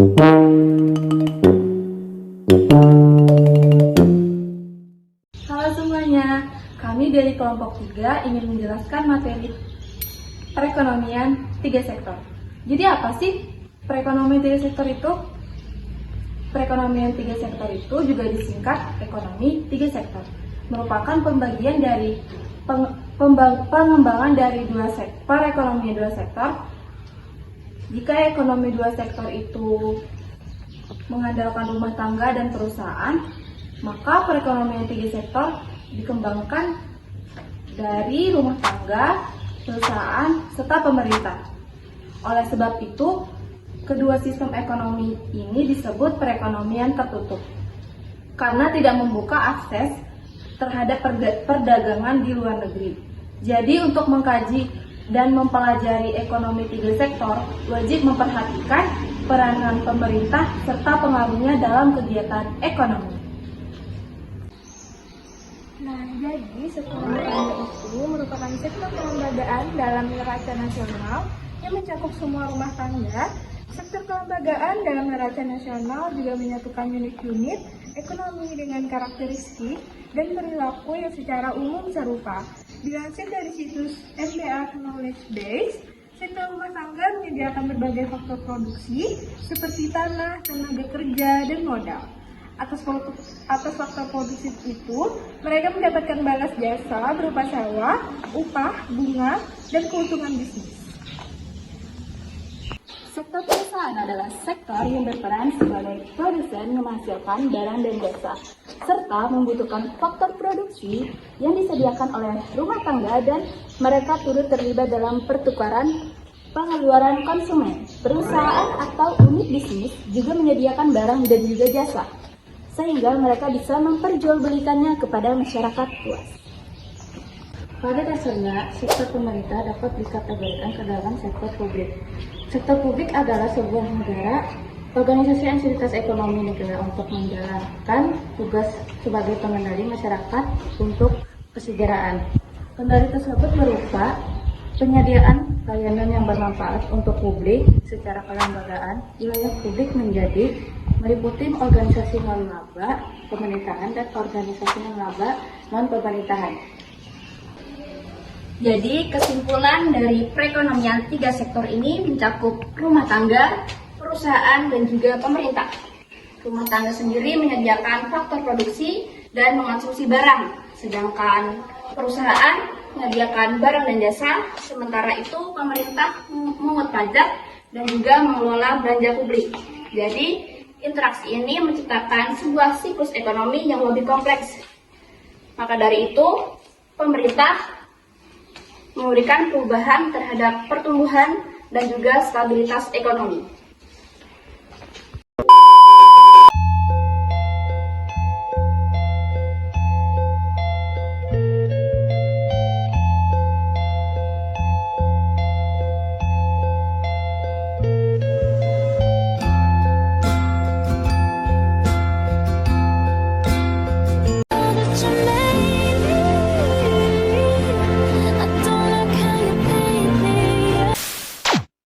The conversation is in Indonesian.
Halo semuanya, kami dari kelompok 3 ingin menjelaskan materi perekonomian 3 sektor. Jadi apa sih perekonomian 3 sektor itu? Perekonomian 3 sektor itu juga disingkat ekonomi 3 sektor. Merupakan pembagian dari pengembangan dari perekonomian 2 sektor. Jika ekonomi 2 sektor itu mengandalkan rumah tangga dan perusahaan, maka perekonomian 3 sektor dikembangkan dari rumah tangga, perusahaan, serta pemerintah. Oleh sebab itu, kedua sistem ekonomi ini disebut perekonomian tertutup, karena tidak membuka akses terhadap perdagangan di luar negeri. Jadi untuk mengkaji dan mempelajari ekonomi 3 sektor, wajib memperhatikan peranan pemerintah serta pengaruhnya dalam kegiatan ekonomi. Nah, jadi sektor rumah tangga itu merupakan sektor kelembagaan dalam neraca nasional yang mencakup semua rumah tangga. Sektor kelembagaan dalam neraca nasional juga menyatukan unit-unit ekonomi dengan karakteristik dan perilaku yang secara umum serupa. Dilansir dari situs MBA Knowledge Base, sektor rumah tangga menyediakan berbagai faktor produksi seperti tanah, tenaga kerja, dan modal. Atas faktor produksi itu, mereka mendapatkan balas jasa berupa sewa, upah, bunga, dan keuntungan bisnis. Sektor perusahaan adalah sektor yang berperan sebagai produsen menghasilkan barang dan jasa, serta membutuhkan faktor produksi yang disediakan oleh rumah tangga dan mereka turut terlibat dalam pertukaran pengeluaran konsumen. Perusahaan atau unit bisnis juga menyediakan barang dan juga jasa, sehingga mereka bisa memperjualbelikannya kepada masyarakat luas. Pada dasarnya, sektor pemerintah dapat dikategorikan ke dalam sektor publik. Sektor publik adalah sebuah negara, organisasi entitas ekonomi negara untuk menjalankan tugas sebagai pengendali masyarakat untuk kesejahteraan. Kendali tersebut berupa penyediaan layanan yang bermanfaat untuk publik secara kelembagaan. Wilayah publik menjadi meliputi organisasi non-laba pemerintahan dan organisasi non-laba non-pemerintahan. Jadi kesimpulan dari perekonomian 3 sektor ini mencakup rumah tangga, perusahaan, dan juga pemerintah. Rumah tangga sendiri menyediakan faktor produksi dan mengonsumsi barang, sedangkan perusahaan menyediakan barang dan jasa, sementara itu pemerintah memungut pajak dan juga mengelola belanja publik. Jadi interaksi ini menciptakan sebuah siklus ekonomi yang lebih kompleks. Maka dari itu, pemerintah memberikan perubahan terhadap pertumbuhan dan juga stabilitas ekonomi.